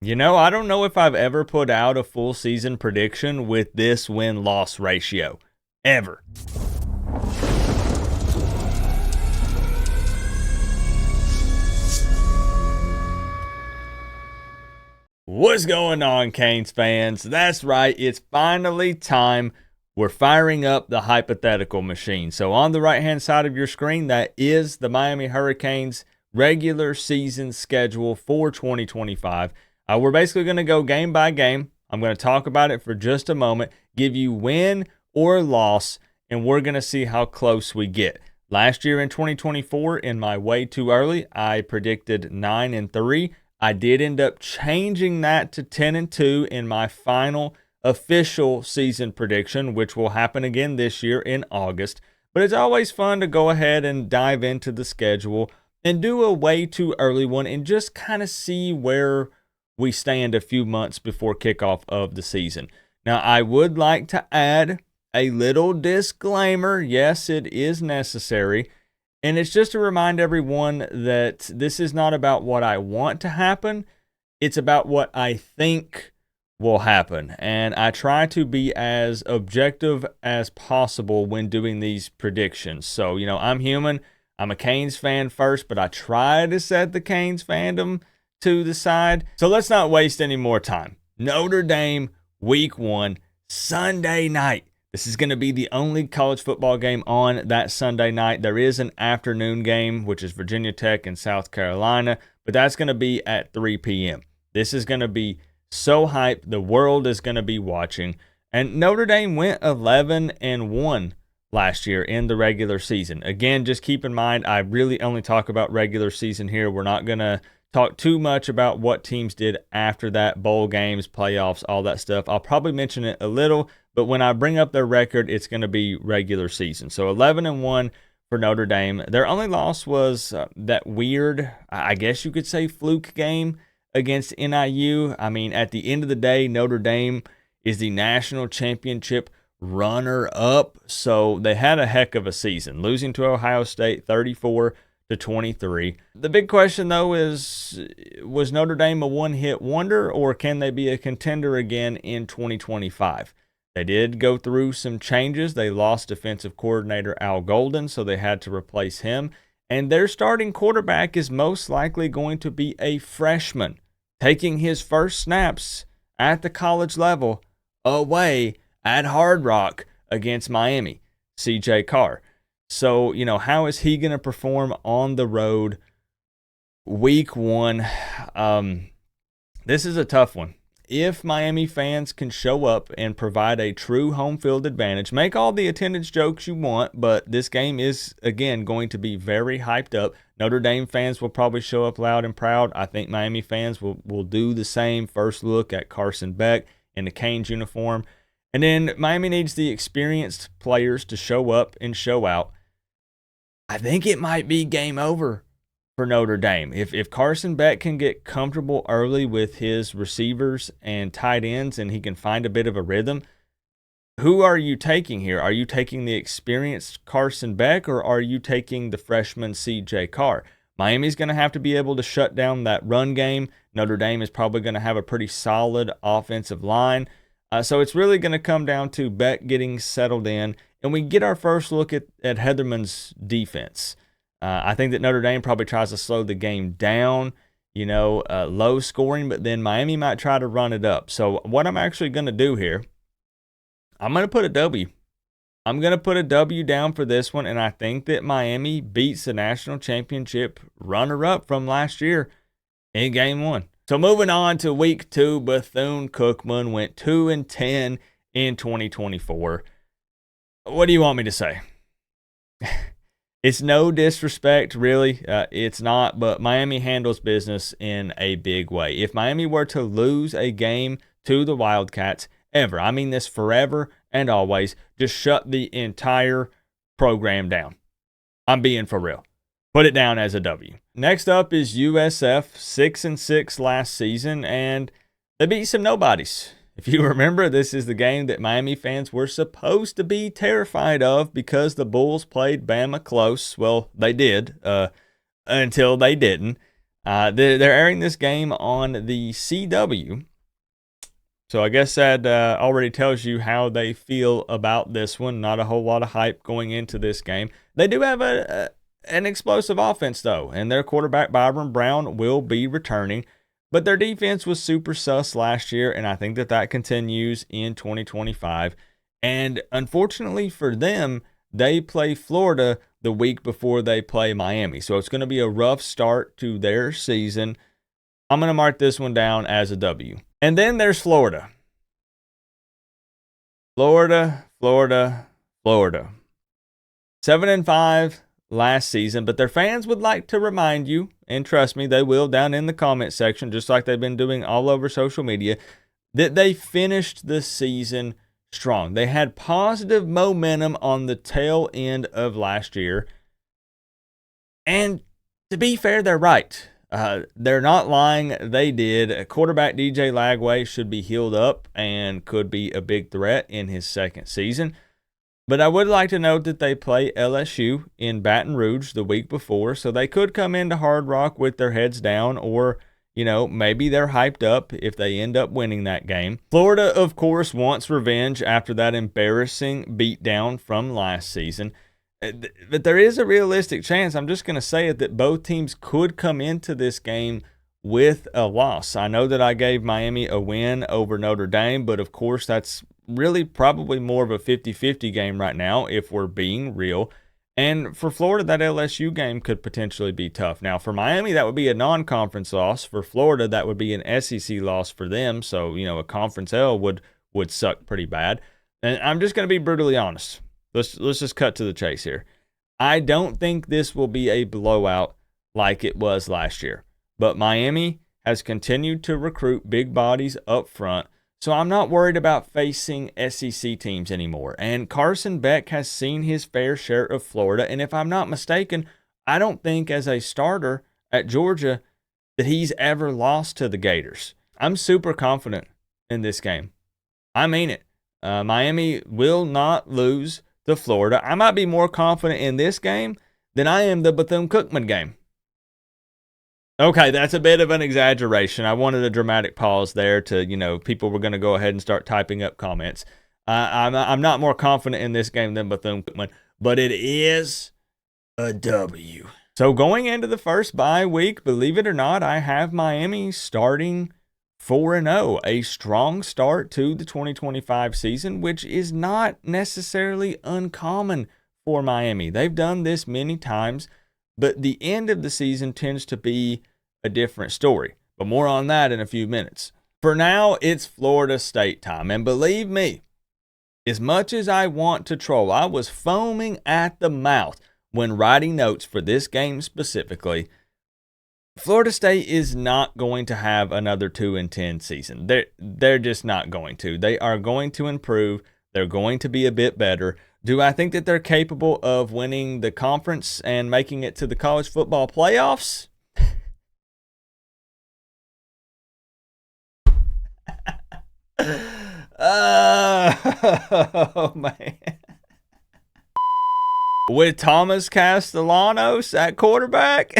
I don't know if I've ever put out a full season prediction with this win-loss ratio. Ever. What's going on, Canes fans? That's right, it's finally time. We're firing up the hypothetical machine. So on the right-hand side of your screen, that is the Miami Hurricanes regular season schedule for 2025. We're basically going to go game by game. I'm going to talk about it for just a moment, give you win or loss, and we're going to see how close we get. Last year in 2024, in my way too early, I predicted 9-3. I did end up changing that to 10-2 in my final official season prediction, which will happen again this year in August. But it's always fun to go ahead and dive into the schedule and do a way too early one and just kind of see where we stand a few months before kickoff of the season. Now, I would like to add a little disclaimer. Yes, it is necessary. And it's just to remind everyone that this is not about what I want to happen. It's about what I think will happen. And I try to be as objective as possible when doing these predictions. So, I'm human. I'm a Canes fan first, but I try to set the Canes fandom to the side. So let's not waste any more time. Notre Dame, week 1, Sunday night. This is going to be the only college football game on that Sunday night. There is an afternoon game, which is Virginia Tech and South Carolina, but that's going to be at 3 p.m. This is going to be so hype. The world is going to be watching. And Notre Dame went 11-1 last year in the regular season. Again, just keep in mind, I really only talk about regular season here. We're not going to talk too much about what teams did after that, bowl games, playoffs, all that stuff. I'll probably mention it a little, but when I bring up their record, it's going to be regular season. So 11-1 for Notre Dame. Their only loss was that weird, I guess you could say, fluke game against NIU. I mean, at the end of the day, Notre Dame is the national championship runner-up. So they had a heck of a season, losing to Ohio State 34-23. The big question, though, is, was Notre Dame a one-hit wonder, or can they be a contender again in 2025? They did go through some changes. They lost defensive coordinator Al Golden, so they had to replace him. And their starting quarterback is most likely going to be a freshman, taking his first snaps at the college level away at Hard Rock against Miami, CJ Carr. So, how is he going to perform on the road week 1? This is a tough one. If Miami fans can show up and provide a true home field advantage, make all the attendance jokes you want, but this game is, again, going to be very hyped up. Notre Dame fans will probably show up loud and proud. I think Miami fans will do the same. First look at Carson Beck in the Canes uniform. And then Miami needs the experienced players to show up and show out. I think it might be game over for Notre Dame. If Carson Beck can get comfortable early with his receivers and tight ends and he can find a bit of a rhythm, who are you taking here? Are you taking the experienced Carson Beck, or are you taking the freshman CJ Carr? Miami's going to have to be able to shut down that run game. Notre Dame is probably going to have a pretty solid offensive line. So it's really going to come down to Beck getting settled in, and we get our first look at Heatherman's defense. I think that Notre Dame probably tries to slow the game down, low scoring, but then Miami might try to run it up. So what I'm actually going to do here, I'm going to put a W. I'm going to put a W down for this one, and I think that Miami beats the national championship runner-up from last year in game 1. So moving on to week 2, Bethune-Cookman went 2-10 in 2024. What do you want me to say? It's no disrespect, really. It's not, but Miami handles business in a big way. If Miami were to lose a game to the Wildcats ever, I mean this forever and always, just shut the entire program down. I'm being for real. Put it down as a W. Next up is USF, 6-6 last season, and they beat some nobodies. If you remember, this is the game that Miami fans were supposed to be terrified of because the Bulls played Bama close. Well, they did, until they didn't. They're airing this game on the CW. So I guess that already tells you how they feel about this one. Not a whole lot of hype going into this game. They do have an explosive offense, though, and their quarterback, Byron Brown, will be returning. But their defense was super sus last year, and I think that continues in 2025. And unfortunately for them, they play Florida the week before they play Miami. So it's going to be a rough start to their season. I'm going to mark this one down as a W. And then there's Florida. Florida. 7-5 last season, but their fans would like to remind you, and trust me, they will down in the comment section, just like they've been doing all over social media, that they finished the season strong. They had positive momentum on the tail end of last year. And to be fair, they're right. They're not lying. They did. Quarterback DJ Lagway should be healed up and could be a big threat in his second season. But I would like to note that they play LSU in Baton Rouge the week before, so they could come into Hard Rock with their heads down, or, maybe they're hyped up if they end up winning that game. Florida, of course, wants revenge after that embarrassing beatdown from last season. But there is a realistic chance, I'm just going to say it, that both teams could come into this game with a loss. I know that I gave Miami a win over Notre Dame, but of course that's really probably more of a 50-50 game right now if we're being real. And for Florida, that LSU game could potentially be tough. Now, for Miami, that would be a non-conference loss. For Florida, that would be an SEC loss for them. So, a conference L would suck pretty bad. And I'm just going to be brutally honest. Let's just cut to the chase here. I don't think this will be a blowout like it was last year. But Miami has continued to recruit big bodies up front, so I'm not worried about facing SEC teams anymore. And Carson Beck has seen his fair share of Florida, and if I'm not mistaken, I don't think as a starter at Georgia that he's ever lost to the Gators. I'm super confident in this game. I mean it. Miami will not lose to Florida. I might be more confident in this game than I am the Bethune-Cookman game. Okay, that's a bit of an exaggeration. I wanted a dramatic pause there to, people were going to go ahead and start typing up comments. I'm not more confident in this game than Bethune-Cookman, but it is a W. So going into the first bye week, believe it or not, I have Miami starting 4-0, a strong start to the 2025 season, which is not necessarily uncommon for Miami. They've done this many times, but the end of the season tends to be a different story. But more on that in a few minutes. For now, it's Florida State time. And believe me, as much as I want to troll, I was foaming at the mouth when writing notes for this game specifically. Florida State is not going to have another 2-10 season. They're just not going to. They are going to improve. They're going to be a bit better. Do I think that they're capable of winning the conference and making it to the college football playoffs? Oh, man. With Thomas Castellanos at quarterback?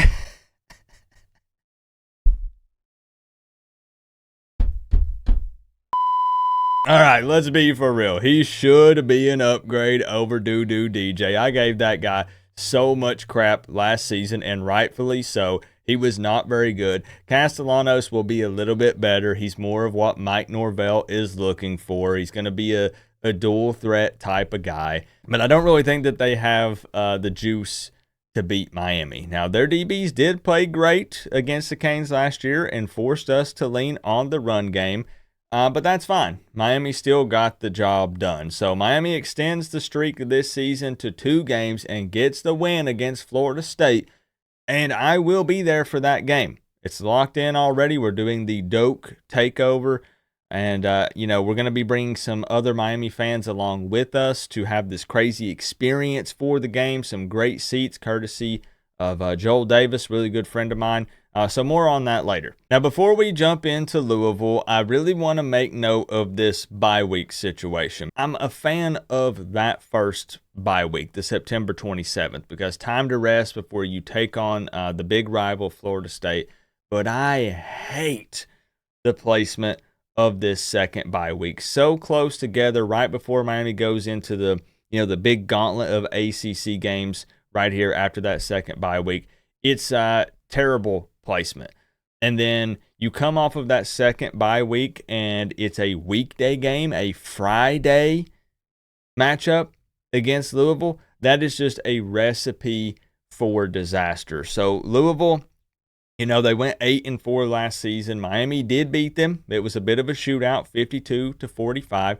All right, let's be for real. He should be an upgrade over Doo-Doo DJ. I gave that guy so much crap last season, and rightfully so. He was not very good. Castellanos will be a little bit better. He's more of what Mike Norvell is looking for. He's going to be a dual threat type of guy. But I don't really think that they have the juice to beat Miami. Now, their DBs did play great against the Canes last year and forced us to lean on the run game. But that's fine. Miami still got the job done. So Miami extends the streak of this season to 2 games and gets the win against Florida State. And I will be there for that game. It's locked in already. We're doing the Doak takeover. And, we're going to be bringing some other Miami fans along with us to have this crazy experience for the game. Some great seats courtesy of Joel Davis, really good friend of mine. So more on that later. Now, before we jump into Louisville, I really want to make note of this bye week situation. I'm a fan of that first bye week, the September 27th, because time to rest before you take on the big rival, Florida State. but I hate the placement of this second bye week. So close together right before Miami goes into the big gauntlet of ACC games right here after that second bye week. It's terrible placement. And then you come off of that second bye week and it's a weekday game, a Friday matchup against Louisville. That is just a recipe for disaster. So Louisville, they went 8-4 last season. Miami did beat them. It was a bit of a shootout, 52-45.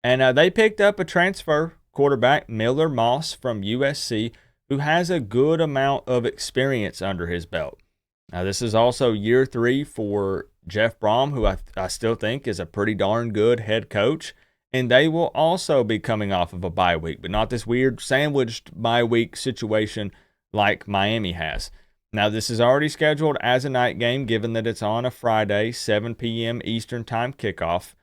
And they picked up a transfer quarterback, Miller Moss from USC, who has a good amount of experience under his belt. Now, this is also year 3 for Jeff Brom, who I still think is a pretty darn good head coach. And they will also be coming off of a bye week, but not this weird sandwiched bye week situation like Miami has. Now, this is already scheduled as a night game, given that it's on a Friday, 7 p.m. Eastern Time kickoff.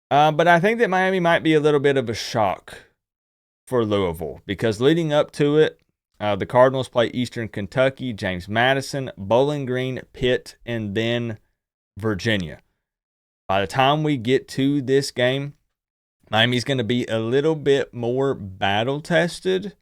But I think that Miami might be a little bit of a shock for Louisville, because leading up to it, the Cardinals play Eastern Kentucky, James Madison, Bowling Green, Pitt, and then Virginia. By the time we get to this game, Miami's going to be a little bit more battle-tested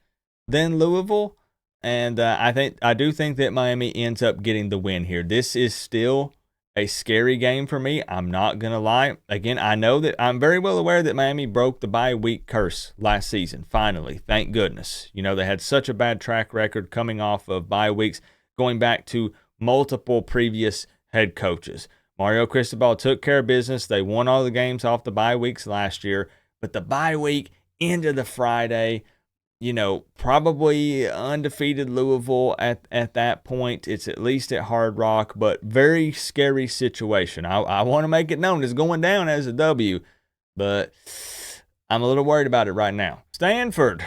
than Louisville, and I do think that Miami ends up getting the win here. This is still a scary game for me. I'm not going to lie. Again, I'm very well aware that Miami broke the bye week curse last season. Finally, thank goodness. They had such a bad track record coming off of bye weeks, going back to multiple previous head coaches. Mario Cristobal took care of business. They won all the games off the bye weeks last year, but the bye week into the Friday, probably undefeated Louisville at that point. It's at least at Hard Rock, but very scary situation. I want to make it known it's going down as a W, but I'm a little worried about it right now. Stanford,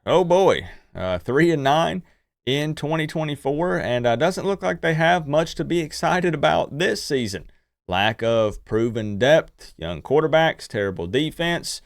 oh boy, 3-9 in 2024, and doesn't look like they have much to be excited about this season. Lack of proven depth, young quarterbacks, terrible defense.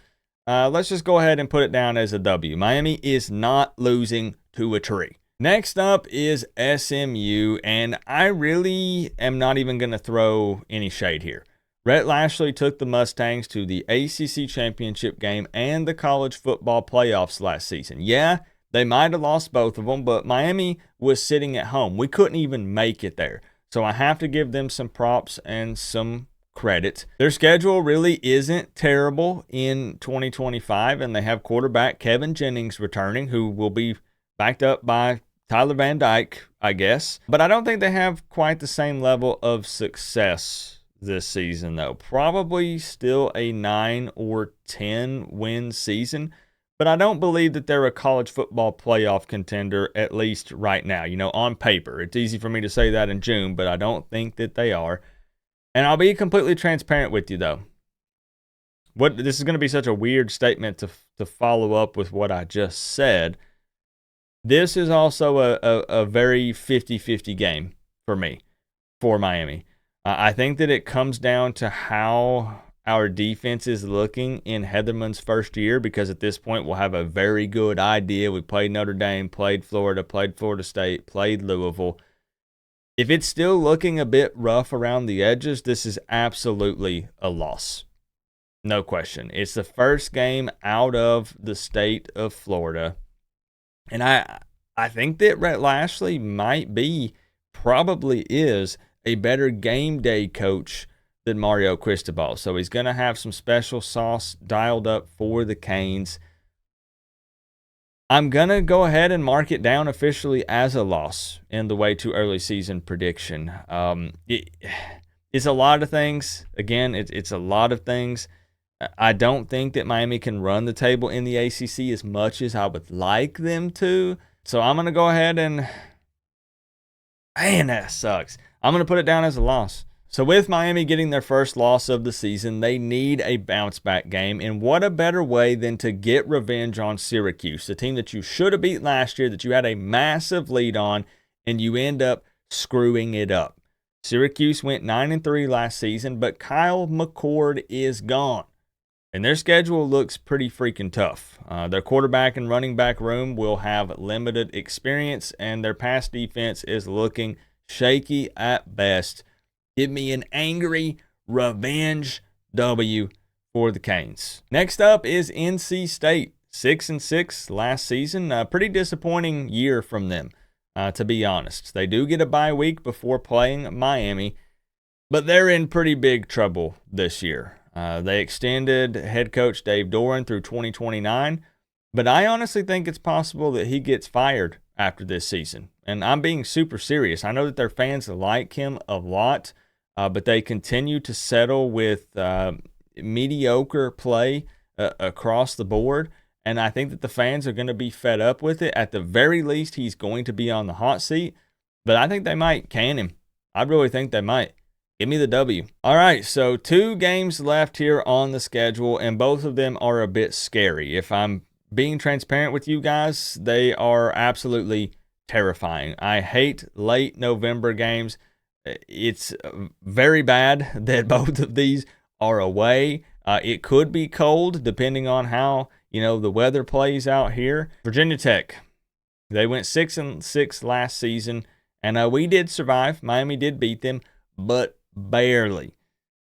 Let's just go ahead and put it down as a W. Miami is not losing to a tree. Next up is SMU, and I really am not even going to throw any shade here. Rhett Lashley took the Mustangs to the ACC championship game and the college football playoffs last season. Yeah, they might have lost both of them, but Miami was sitting at home. We couldn't even make it there. So I have to give them some props and some credit. Their schedule really isn't terrible in 2025, and they have quarterback Kevin Jennings returning, who will be backed up by Tyler Van Dyke, I guess. But I don't think they have quite the same level of success this season, though. Probably still a 9 or 10 win season, but I don't believe that they're a college football playoff contender, at least right now. On paper. It's easy for me to say that in June, but I don't think that they are. And I'll be completely transparent with you, though. This is going to be such a weird statement to follow up with what I just said. This is also a very 50-50 game for me, for Miami. I think that it comes down to how our defense is looking in Heatherman's first year, because at this point we'll have a very good idea. We played Notre Dame, played Florida State, played Louisville. If it's still looking a bit rough around the edges, this is absolutely a loss. No question. It's the first game out of the state of Florida. And I think that Rhett Lashley probably is a better game day coach than Mario Cristobal. So he's going to have some special sauce dialed up for the Canes. I'm going to go ahead and mark it down officially as a loss in the way to early season prediction. It's a lot of things. Again, it's a lot of things. I don't think that Miami can run the table in the ACC as much as I would like them to. So I'm going to go ahead and... Man, that sucks. I'm going to put it down as a loss. So with Miami getting their first loss of the season, they need a bounce-back game. And what a better way than to get revenge on Syracuse, the team that you should have beat last year, that you had a massive lead on, and you end up screwing it up. Syracuse went 9-3 last season, but Kyle McCord is gone. And their schedule looks pretty freaking tough. Their quarterback and running back room will have limited experience, and their pass defense is looking shaky at best. Give me an angry revenge W for the Canes. Next up is NC State. 6-6 last season. A pretty disappointing year from them, to be honest. They do get a bye week before playing Miami, but they're in pretty big trouble this year. They extended head coach Dave Doran through 2029, but I honestly think it's possible that he gets fired after this season. And I'm being super serious. I know that their fans like him a lot, but they continue to settle with mediocre play across the board. And I think that the fans are going to be fed up with it. At the very least, he's going to be on the hot seat. But I think they might can him. I really think they might. Give me the W. All right, so 2 games left here on the schedule, and both of them are a bit scary. If I'm being transparent with you guys, they are absolutely terrifying. I hate late November games. It's very bad that both of these are away. It could be cold depending on how the weather plays out here. Virginia Tech, they went 6-6 last season, and we did survive. Miami did beat them, but barely.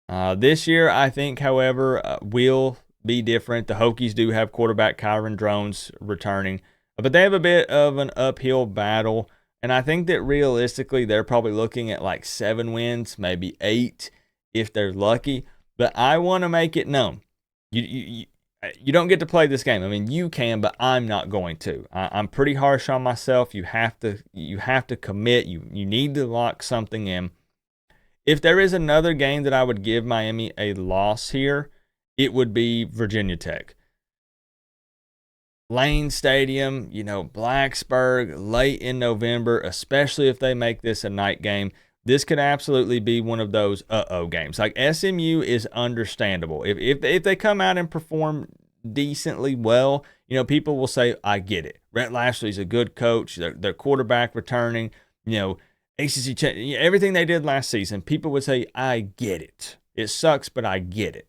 This year, I think, however, will be different. The Hokies do have quarterback Kyron Drones returning, but they have a bit of an uphill battle, and I think that realistically, they're probably looking at like 7 wins, maybe 8 if they're lucky. But I want to make it known. You don't get to play this game. I mean, you can, but I'm not going to. I'm pretty harsh on myself. You have to commit. You need to lock something in. If there is another game that I would give Miami a loss here, it would be Virginia Tech. Lane Stadium, Blacksburg, late in November, especially if they make this a night game. This could absolutely be one of those games. Like SMU is understandable. If they come out and perform decently well, people will say, I get it. Rhett Lashley's a good coach. Their quarterback returning, ACC, everything they did last season, people would say, I get it. It sucks, but I get it.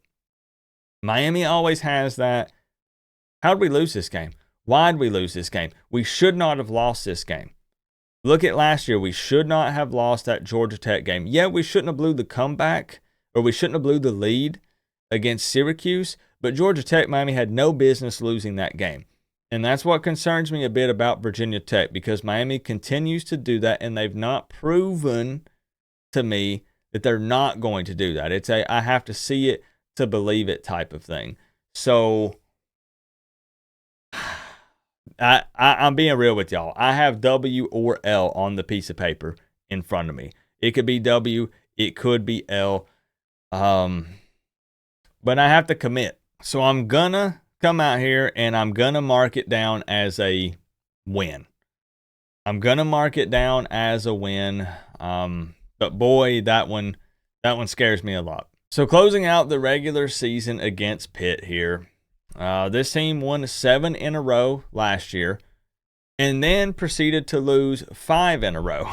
Miami always has that. How did we lose this game? Why did we lose this game? We should not have lost this game. Look at last year. We should not have lost that Georgia Tech game. Yeah, we shouldn't have blew the comeback, or we shouldn't have blew the lead against Syracuse, but Georgia Tech, Miami had no business losing that game. And that's what concerns me a bit about Virginia Tech, because Miami continues to do that, and they've not proven to me that they're not going to do that. It's I have to see it to believe it type of thing. So I'm being real with y'all. I have W or L on the piece of paper in front of me. It could be W. It could be L. But I have to commit. So I'm going to come out here and I'm going to mark it down as a win. I'm going to mark it down as a win. But boy, that one scares me a lot. So closing out the regular season against Pitt here. This team won 7 in a row last year and then proceeded to lose 5 in a row.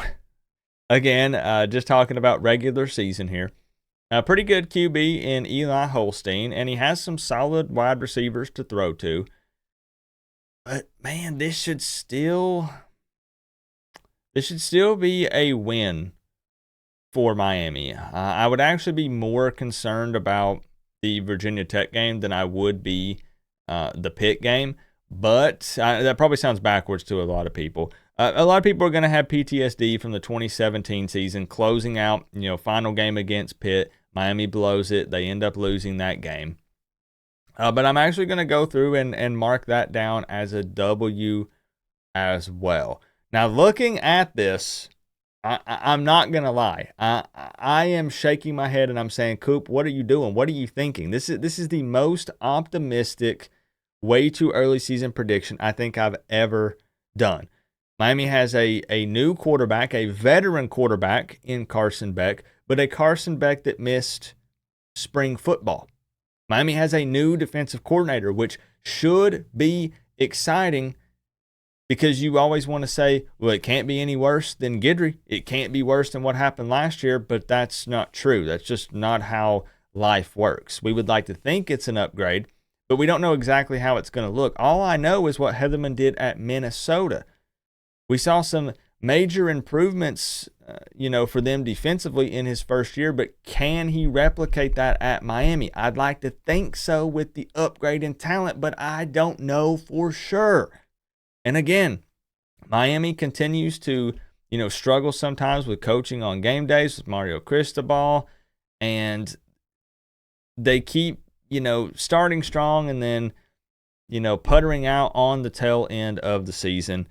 Again, just talking about regular season here. A pretty good QB in Eli Holstein, and he has some solid wide receivers to throw to. But, man, this should still be a win for Miami. I would actually be more concerned about the Virginia Tech game than I would be the Pitt game, but that probably sounds backwards to a lot of people. A lot of people are going to have PTSD from the 2017 season, closing out, final game against Pitt. Miami blows it. They end up losing that game. But I'm actually going to go through and mark that down as a W as well. Now, looking at this, I'm not going to lie. I am shaking my head and I'm saying, Coop, what are you doing? What are you thinking? This is the most optimistic, way too early season prediction I think I've ever done. Miami has a new quarterback, a veteran quarterback in Carson Beck, but a Carson Beck that missed spring football. Miami has a new defensive coordinator, which should be exciting because you always want to say, well, it can't be any worse than Guidry. It can't be worse than what happened last year, but that's not true. That's just not how life works. We would like to think it's an upgrade, but we don't know exactly how it's going to look. All I know is what Heatherman did at Minnesota. We saw some major improvements for them defensively in his first year, but can he replicate that at Miami? I'd like to think so with the upgrade in talent, but I don't know for sure. And again, Miami continues to, struggle sometimes with coaching on game days with Mario Cristobal, and they keep, starting strong and then, puttering out on the tail end of the season.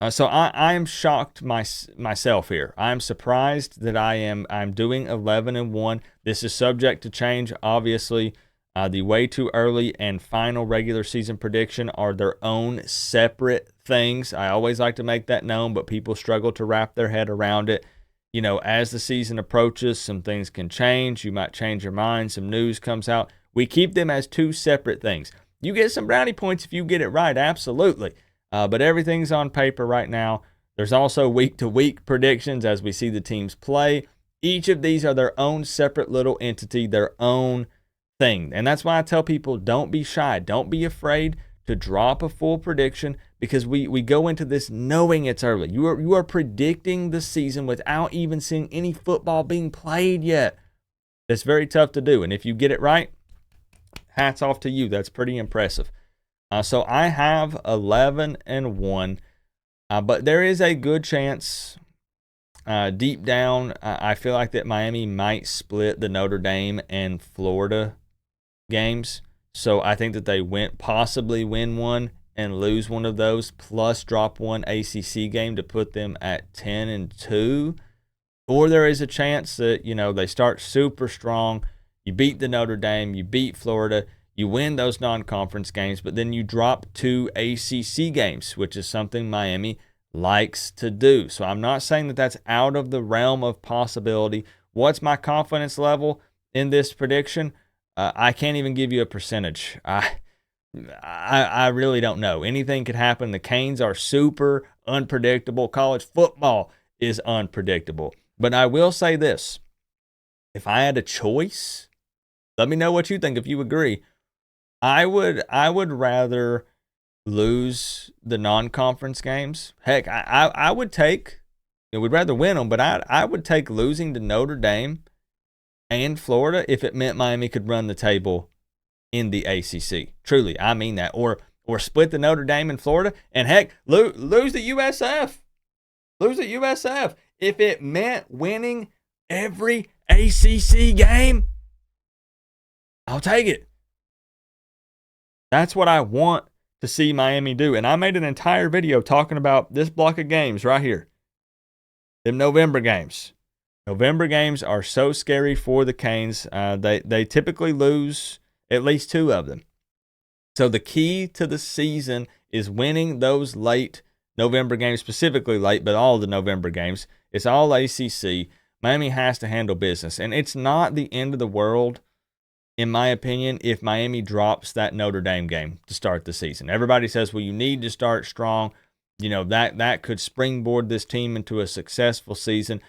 So I am shocked myself here. I'm surprised that I'm doing 11-1. This is subject to change, obviously. The way too early and final regular season prediction are their own separate things. I always like to make that known, but people struggle to wrap their head around it. As the season approaches, some things can change. You might change your mind. Some news comes out. We keep them as two separate things. You get some brownie points if you get it right, absolutely. But everything's on paper right now. There's also week-to-week predictions as we see the teams play. Each of these are their own separate little entity, their own thing. And that's why I tell people, don't be shy. Don't be afraid to drop a full prediction, because we go into this knowing it's early. You are predicting the season without even seeing any football being played yet. It's very tough to do. And if you get it right, hats off to you. That's pretty impressive. So I have 11-1, but there is a good chance deep down, I feel like that Miami might split the Notre Dame and Florida games. So I think that they possibly win one and lose one of those, plus drop one ACC game to put them at 10-2. Or there is a chance that, they start super strong. You beat the Notre Dame, you beat Florida, you win those non-conference games, but then you drop 2 ACC games, which is something Miami likes to do. So I'm not saying that that's out of the realm of possibility. What's my confidence level in this prediction? I can't even give you a percentage. I really don't know. Anything could happen. The Canes are super unpredictable. College football is unpredictable. But I will say this. If I had a choice, let me know what you think if you agree. I would rather lose the non-conference games. Heck, I would take, we'd rather win them, but I would take losing to Notre Dame and Florida if it meant Miami could run the table in the ACC. Truly, I mean that. Or split the Notre Dame and Florida, and heck, lose the USF. Lose the USF. If it meant winning every ACC game, I'll take it. That's what I want to see Miami do. And I made an entire video talking about this block of games right here. Them November games. November games are so scary for the Canes. They typically lose at least 2 of them. So the key to the season is winning those late November games, specifically late, but all the November games. It's all ACC. Miami has to handle business. And it's not the end of the world, in my opinion, if Miami drops that Notre Dame game to start the season. Everybody says, well, you need to start strong. That could springboard this team into a successful season.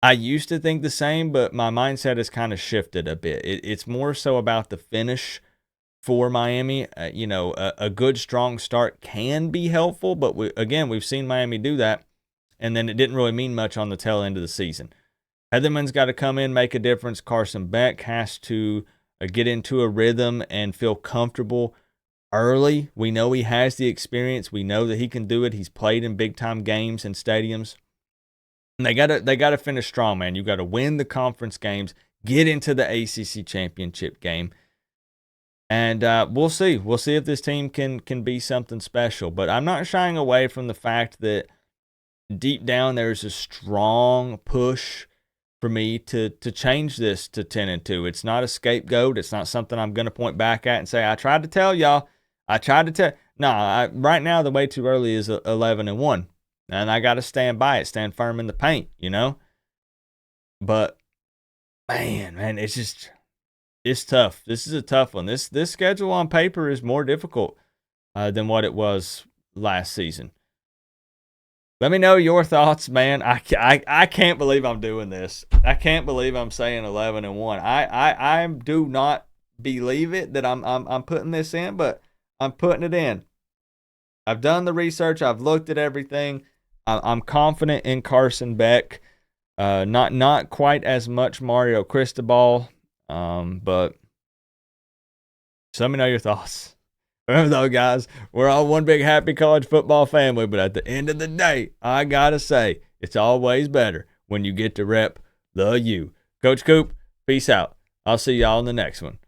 I used to think the same, but my mindset has kind of shifted a bit. It's more so about the finish for Miami. A good, strong start can be helpful, but we've seen Miami do that, and then it didn't really mean much on the tail end of the season. Heatherman's got to come in, make a difference. Carson Beck has to get into a rhythm and feel comfortable early. We know he has the experience. We know that he can do it. He's played in big-time games and stadiums. And they gotta finish strong, man. You got to win the conference games, get into the ACC championship game, and we'll see. We'll see if this team can be something special. But I'm not shying away from the fact that deep down there's a strong push for me to change this to 10-2. It's not a scapegoat. It's not something I'm going to point back at and say, I tried to tell y'all. No, right now the way too early is 11-1. And I got to stand by it, stand firm in the paint, But, man, it's tough. This is a tough one. This schedule on paper is more difficult than what it was last season. Let me know your thoughts, man. I can't believe I'm doing this. I can't believe I'm saying 11-1. I do not believe it that I'm putting this in, but I'm putting it in. I've done the research. I've looked at everything. I'm confident in Carson Beck. Not quite as much Mario Cristobal, but just let me know your thoughts. Remember though, guys, we're all one big happy college football family, but at the end of the day, I gotta say, it's always better when you get to rep the U. Coach Coop, peace out. I'll see y'all in the next one.